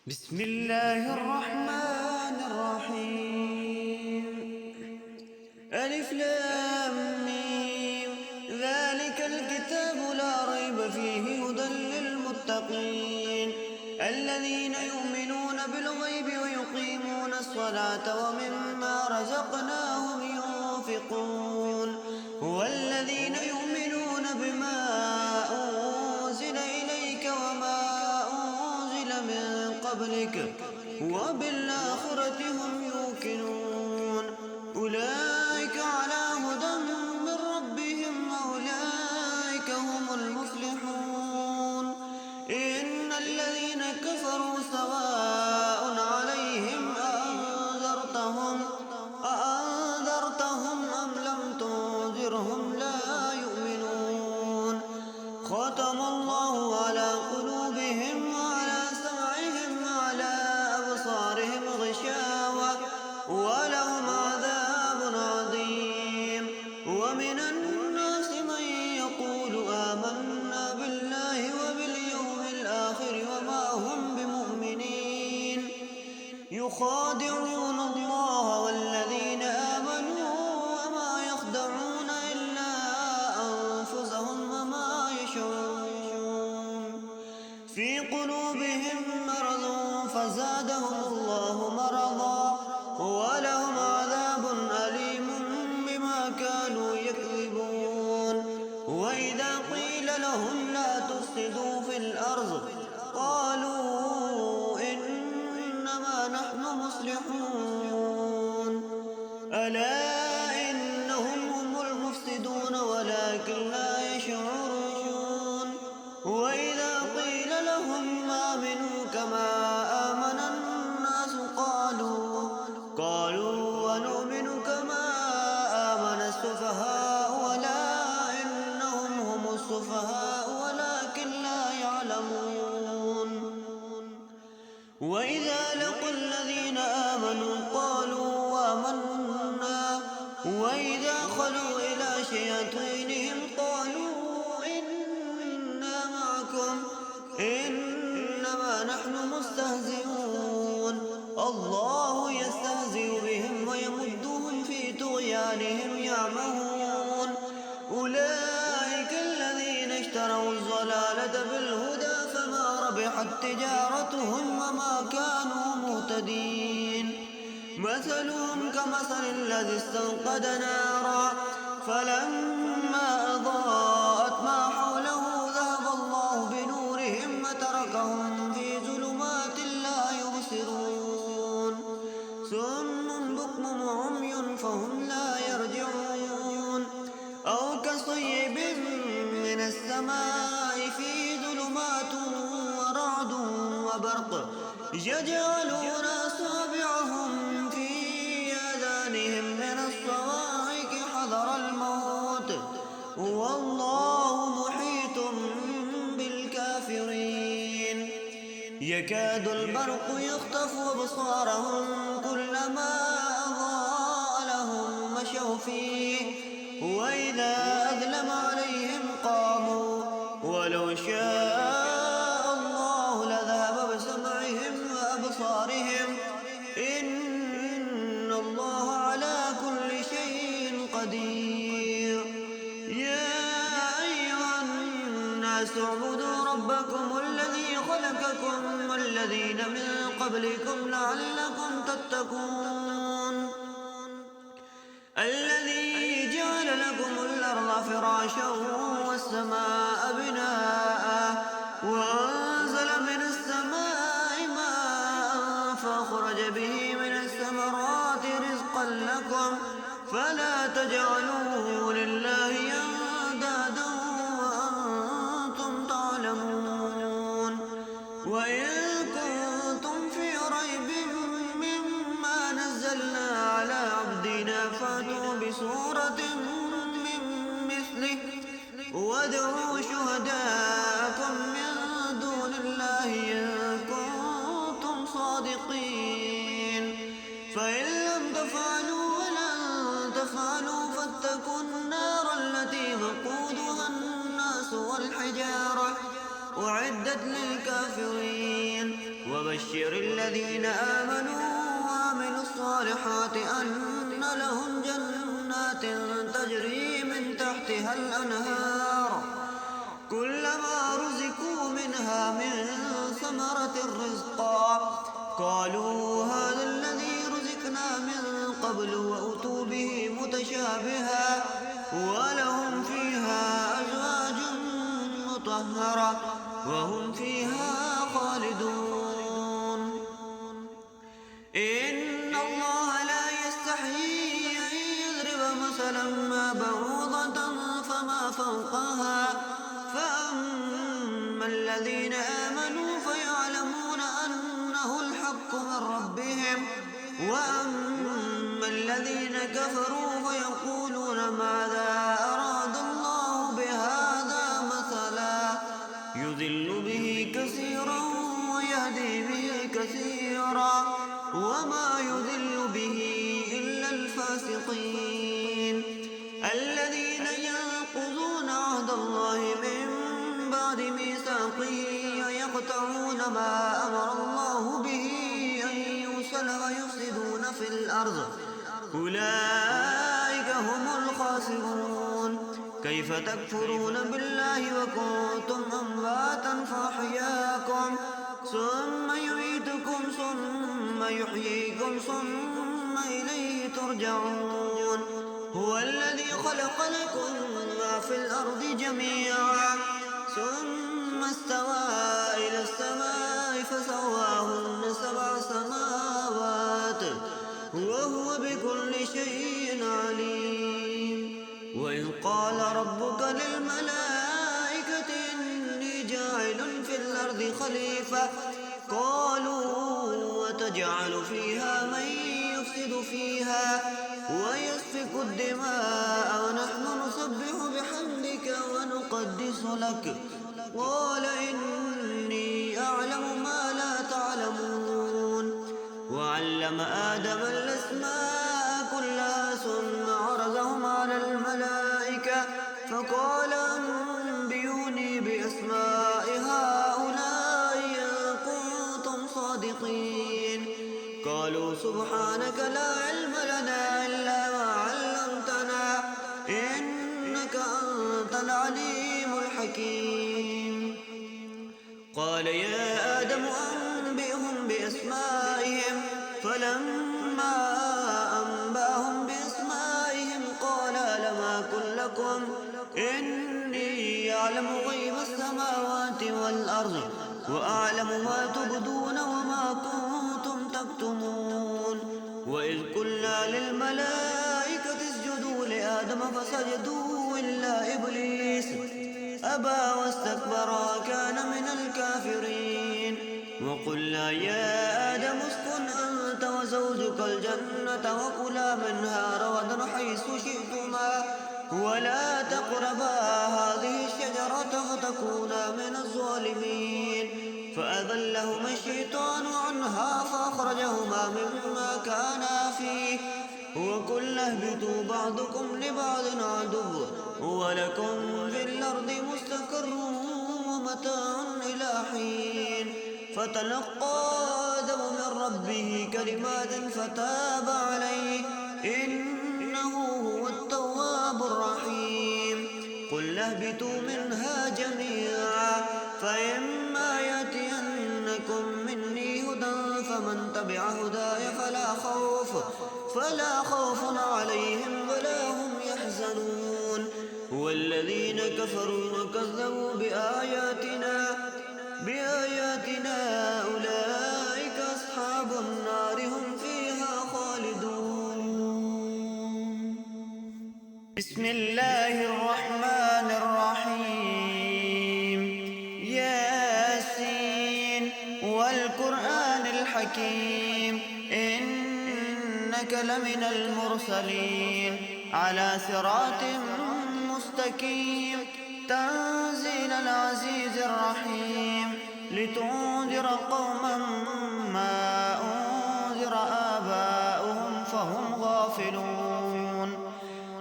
بسم الله الرحمن الرحيم. ألف لام ميم. ذلك الكتاب لا ريب فيه هدى للمتقين الذين يؤمنون بالغيب ويقيمون الصلاة ومما رزقناهم ينفقون. والذين يؤمنون بما أنزل إليك وما أنزل من قبلك وبالآخرة هم يوقنون. أولئك على هدى من ربهم وأولئك هم المفلحون. إن الذين كفروا سواء عليهم أأنذرتهم أم لم تنذرهم لا يؤمنون. ختم الله على قلوبهم وعلى سمعهم وعلى أبصارهم غشاوة ولهم عذاب عظيم. ومن الناس من يقول آمنا بالله وباليوم الآخر وما هم بمؤمنين يخادعون الله والذين آمنوا وما يخدعون إلا أنفسهم وما يشعرون. في قلوبهم مرض فزادهم الله مرضا ولهم عذاب أليم بما كانوا يكذبون. وإذا قيل لهم لا تفسدوا في الأرض قالوا إنما نحن مصلحون. ألا إنهم هم المفسدون ولكن لا يشعرون. وإذا قيل لهم آمنوا كما آمن الناس قالوا ونؤمن كما آمن السفهاء ألا إنهم هم السفهاء ولكن لا يعلمون. وإذا لقوا الذين آمنوا قالوا آمنا وإذا خلوا إلى شياطينهم قالوا إنا معكم إنما نحن مستهزئون. الله يستهزئ بهم ويمدهم في طغيانهم يعمهون. أولئك الذين اشتروا الضلالة بالهدى فما ربحت تجارتهم وما كانوا مهتدين. مثلهم كمثل الذي استوقد نارا فلما أضاءت ما حوله ذهب الله بنورهم وتركهم في ظلمات لا يبصرون. صم بكم عمي فهم لا يرجعون. أو كصيب من السماء فيه ظلمات ورعد وبرق يجعلون أصابعهم في آذانهم من الصواعق حذر الموت والله محيط بالكافرين. يكاد البرق يخطف أبصارهم كلما أضاء لهم مشوا فيه وإذا أظلم عليهم قاموا. ولو شاء الله لذهب بسمعهم وأبصارهم إن الله على كل شيء قدير. يا أيها الناس اعبدوا ربكم الذي خلقكم والذين من قبلكم لعلكم تتقون. الذي جعل لكم الأرض فراشا والسماء بناء وأنزل من السماء ماء فأخرج به من الثمرات رزقا لكم فلا تجعلوا لله أندادا وأنتم تعلمون. وإن كنتم في ريب مما نزلنا على عبدنا فأتوا بسورة من مثله وادعوا شهداءكم من دون الله إن كنتم صادقين. فإن لم تفعلوا ولن تفعلوا فاتقوا النار التي وقودها الناس والحجارة أعدت للكافرين. وبشر الذين آمنوا وعملوا الصالحات أن لهم جنات تجري من تحتها الأنهار كلما رزقوا منها من ثمرة رزقا قالوا هذا الذي رزقنا من قبل وأتوا به متشابها ولهم فيها أزواج مطهرة وهم فيها خالدون إن الله لا يستحيي أن يضرب مثلا ما بعوضة فما فوقها فأما الذين آمنوا فيعلمون أنه الحق من ربهم وأما الذين كفروا فيقولون ماذا أراد الله بهذا مثلا يضل به كثيرا ويهدي به كثيرا وما يضل به إلا الفاسقين الذين ينقضون عهد الله من بعد ميثاقه ويقطعون ما أمر الله به أن يوصل ويفسدون في الأرض أولئك هم الخاسرون كيف تكفرون بالله وكنتم أمواتا فأحياكم ثم يميتكم ثم يحييكم ثم إليه ترجعون هو الذي خلق لكم ما في الأرض جميعا ثم استوى إلى السماء فسواهن 7 سماوات وهو بكل شيء عليم وإذ قال ربك للملائكة إني جاعل في الأرض خليفة قالوا وتجعل فيها من يفسد فيها ويسفك الدماء ونحن نسبح بحمدك ونقدس لك قال إني أعلم ما لا تعلمون وعلم آدم الأسماء كلها ثم عرضهم على الملائكة فقال أنبئوني بأسماء هؤلاء إن كنتم صادقين قالوا سبحانك لا علم لنا إلا ما علمتنا إنك أنت العليم الحكيم قال يا آدم أنبئهم بأسمائهم فلما أنبأهم بأسمائهم قال ألم أقل لكم إني أعلم غيب السماوات والأرض وأعلم ما تبدون وما كنتم تكتمون وإذ قلنا للملائكة اسجدوا لآدم فسجدوا إلا إبليس أبى واستكبر وكان من الكافرين وقلنا يا آدم اسكن أنت وزوجك الجنة وكلا منها رغدا حيث شئتما ولا تقربا هذه الشجرة فتكونا من الظالمين فأذلهما الشيطان عنها فأخرجهما مما كانا فيه وقلنا اهبطوا بعضكم لبعض عدو ولكم في الأرض مستقر ومتاع إلى حين فتلقى آدم من ربه كلمات فتاب عليه إنه هو التواب الرحيم قل اهبطوا منها جميعا فإما يأتينكم مني هدى فمن تبع هداي فلا خوف عليهم ولا هم يحزنون والذين كفروا وكذبوا بآياتنا أولئك أصحاب النار هم فيها خالدون بسم الله الرحمن الرحيم ياسين والقرآن الحكيم إنك لمن المرسلين على صراط مستقيم تنزيل العزيز الرحيم لتنذر قوما ما أنذر آباؤهم فهم غافلون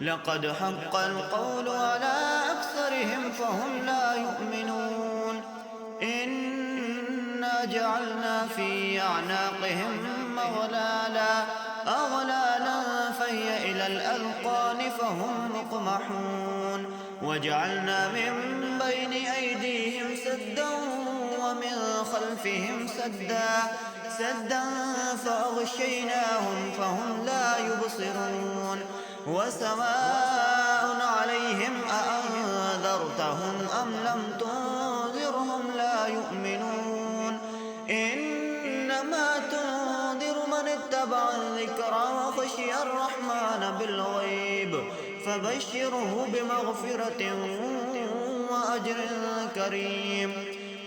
لقد حق القول على أكثرهم فهم لا يؤمنون إنا جعلنا في في أعناقهم أغلالا فهي إلى الأذقان فهم مقمحون وجعلنا من بين أيديهم سدا ومن خلفهم سدا فأغشيناهم فهم لا يبصرون وسواء عليهم أأنذرتهم أم لم تنذرهم لا يؤمنون إنما تنذر من اتبع الذكر وخشي الرحمن بالغيب فبشره بمغفرة وأجر كريم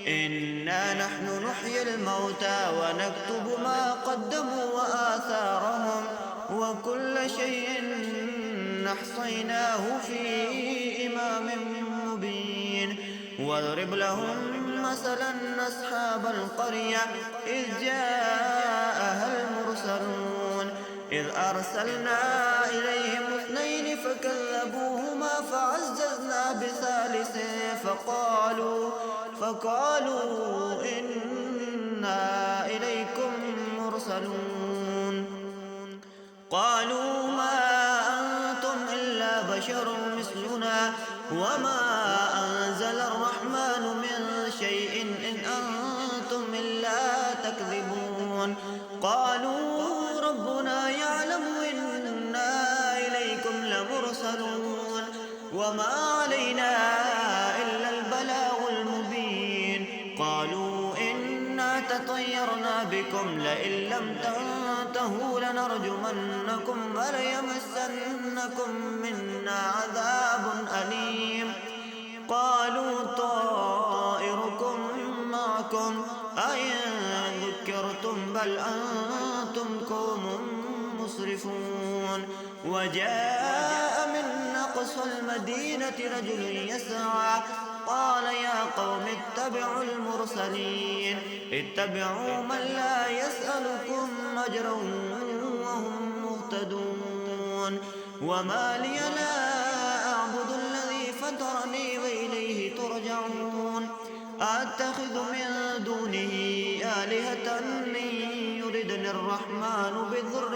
إنا نحن نحيي الموتى ونكتب ما قدموا وآثارهم وكل شيء أحصيناه في إمام مبين واضرب لهم مثلا أصحاب القرية إذ جاءها المرسلون إذ أرسلنا إليهم 2 فكذبوهما فعززنا بثالث فقالوا إنا إليكم مرسلون قالوا ما أنتم إلا بشر مثلنا وما أنزل الرحمن من شيء إن أنتم إلا تكذبون قالوا ربنا يعلم إنا إليكم لمرسلون وما علينا إلا البلاغ المبين قالوا إنا تطيرنا بكم لئن لم تنتهوا لنرجمنكم وليمسنكم منا عذاب أليم قالوا طائركم معكم أئن ذكرتم بل أنتم قوم مسرفون وجاء من أقصى المدينة رجل يسعى قال يا قوم اتبعوا المرسلين اتبعوا من لا يسألكم أجرا وهم مهتدون وما لي لا أعبد الذي فطرني وإليه ترجعون أتخذ من دونه آلهة إن يردني الرحمن بضر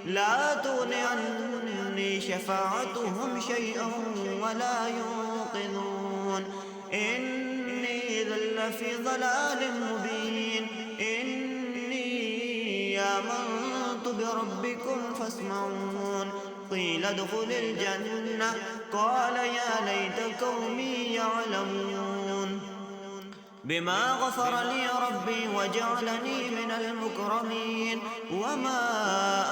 لا تغني عني شفاعتهم شيئا ولا ينقذون إني إذا لفي ضلال مبين إني آمنت بربكم فاسمعون قيل ادخل الجنة قال يا ليت قومي يعلمون بما غفر لي ربي وجعلني من المكرمين وما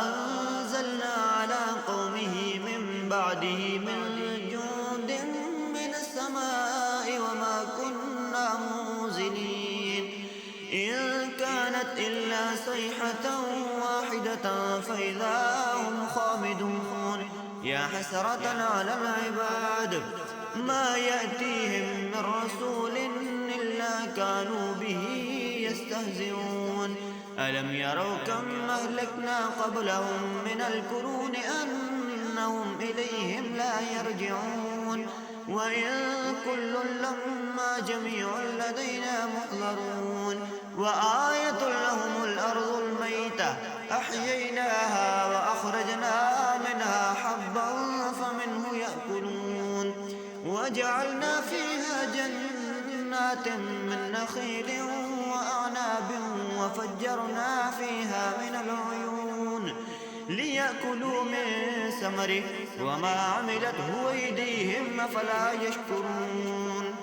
أنزلنا على قومه من بعده من جند من السماء وما كنا منزلين إن كانت إلا صيحة واحدة فإذا هم خامدون يا حسرة على العباد ما يأتيهم من رسول إلا كانوا به يستهزئون ألم يروا كم أهلكنا قبلهم من القرون أنهم إليهم لا يرجعون وإن كل لما جميع لدينا محضرون وآية لهم الأرض الميتة أحييناها وأخرجنا منها حبا فمنه يأكلون وجعلنا فيها جنات من نخيل وأعناب وفجرنا فيها من العيون ليأكلوا من ثمره وما عملته أيديهم أفلا يشكرون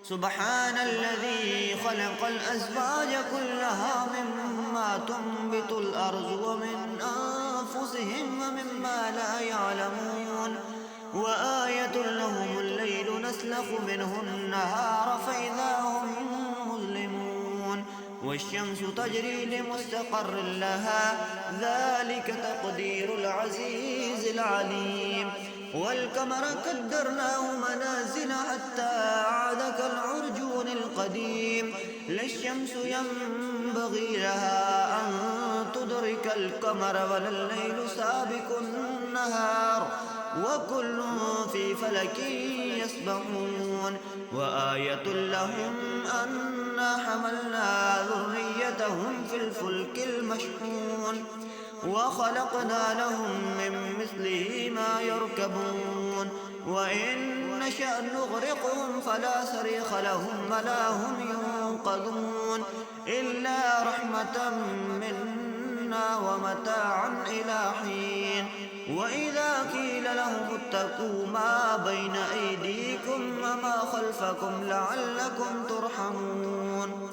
سبحان الذي خلق الأزواج كلها مما تنبت الأرض ومن أنفسهم ومما لا يعلمون وآية لهم الليل نسلخ منه النهار فإذا هم مظلمون والشمس تجري لمستقر لها ذلك تقدير العزيز العليم والقمر قدرناه منازل حتى عاد كالعرجون القديم لا الشمس ينبغي لها أن تدرك القمر ولا الليل سابق النهار وكل في فلك يسبحون وآية لهم أنا حملنا ذريتهم في الفلك المشحون وخلقنا لهم من مثله ما يركبون وإن نشأ نغرقهم فلا صريخ لهم ولا هم ينقذون إلا رحمة منا ومتاعا إلى حين وإذا قيل لهم اتقوا ما بين أيديكم وما خلفكم لعلكم ترحمون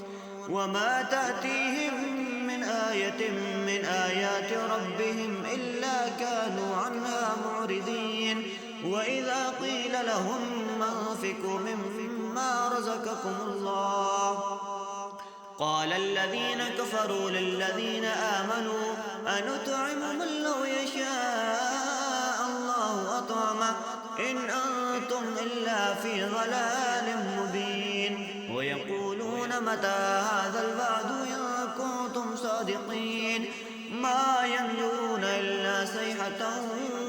وما تأتيهم من آية من آيات ربهم إلا كانوا عنها معرضين وإذا قيل لهم أنفقوا مما رزقكم الله قال الذين كفروا للذين آمنوا أنطعم من لو يشاء الله أطعمه إن أنتم إلا في ضلال مبين ويقولون متى هذا الوعد إن كنتم صادقين ما ينظرون إلا صيحة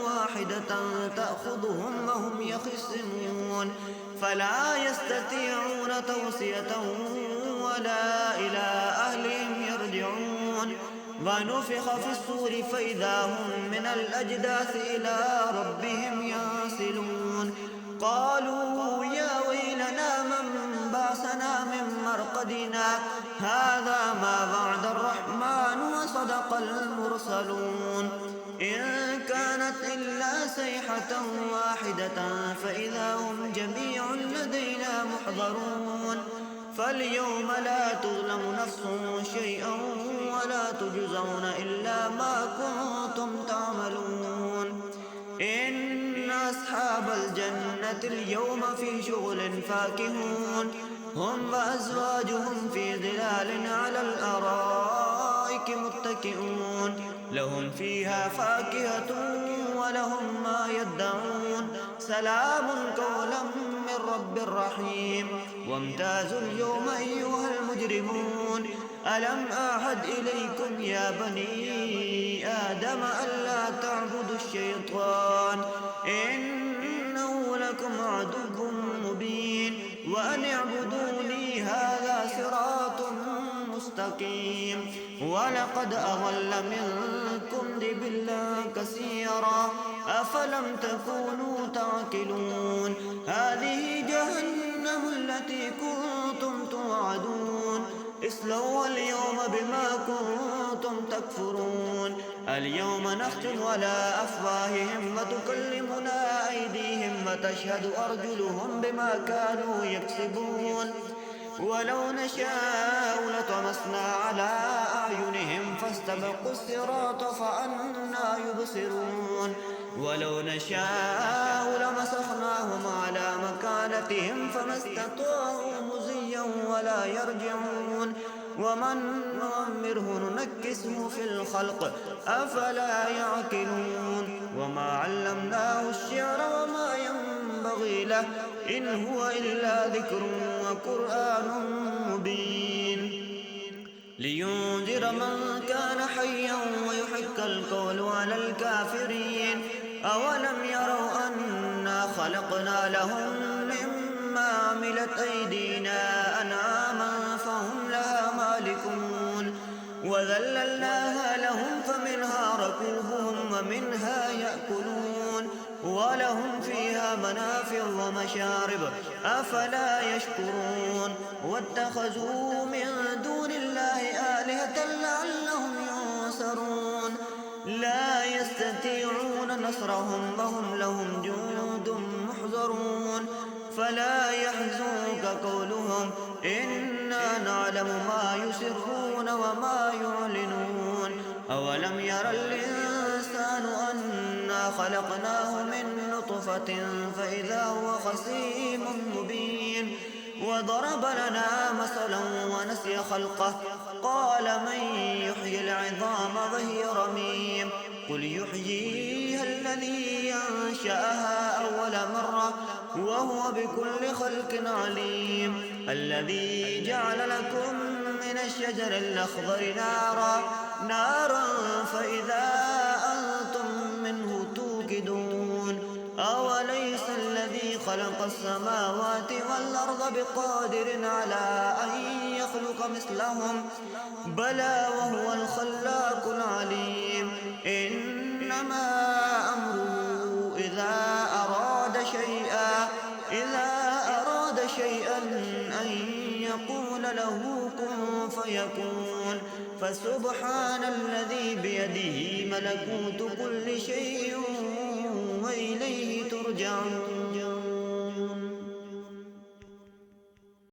واحدة تأخذهم وهم يخصمون فلا يستطيعون توصية ولا إلى أهلهم يرجعون ونفخ في الصور فإذا هم من الأجداث إلى ربهم ينسلون قالوا يا ويلنا من بعثنا من مرقدنا هذا ما وعد الرحمن وصدق المرسلون إن كانت إلا صيحة واحدة فإذا هم جميع لدينا محضرون فاليوم لا تظلم نفس شيئا ولا تجزون إلا ما كنتم تعملون إن أصحاب الجنة اليوم في شغل فاكهون هم وأزواجهم في ظلال على الأرائك متكئون لهم فيها فاكهة ولهم ما يدعون سلام قولا من رب رحيم وامتازوا اليوم أيها المجرمون ألم أعهد إليكم يا بني آدم ألا تعبدوا الشيطان إنه لكم عدو مبين وأن اعبدوني هذا صراط مستقيم ولقد أضل منكم جبلا كثيرا أفلم تكونوا تعقلون هذه جهنم التي كنتم توعدون اصلوها اليوم بما كنتم تكفرون اليوم نختم على أفواههم وتكلمنا أيديهم وتشهد أرجلهم بما كانوا يكسبون ولو نشاء لطمسنا على أعينهم فاستبقوا الصراط فأنى يبصرون ولو نشاء لمسخناهم على مكانتهم فما استطاعوا مزيا ولا يرجعون ومن نعمره ننكسه في الخلق أفلا يعقلون وما علمناه الشعر وما ينبغي له إن هو إلا ذكر وقرآن مبين لينذر من كان حيا ويحق القول على الكافرين أولم يروا أنا خلقنا لهم مما عملت أيدينا أنعاما فهم لها مالكون وذللناها لهم فمنها ركوبهم ومنها يأكلون ولهم فيها منافع ومشارب أفلا يشكرون واتخذوا من دون الله آلهة لعلهم ينصرون لا يستطيعون نصرهم وهم لهم جند محضرون فلا يحزنك قولهم إنا نعلم ما يسرون وما يعلنون أولم ير الإنسان أنا خلقناه من نطفة فإذا هو خصيم مبين وضرب لنا مثلا ونسي خلقه قال من يحيي العظام وهي رميم قل يحييها الذي أنشأها أول مرة وهو بكل خلق عليم الذي جعل لكم من الشجر الأخضر نارا فإذا أنتم منه توقدون أوليس الذي خلق السماوات والأرض بقادر على أن يخلق مثلهم بلى وهو الخلاق العليم إنما أمره إذا أراد شيئا أن يقول له كن فيكون فسبحان الذي بيده ملكوت كل شيء وإليه ترجعون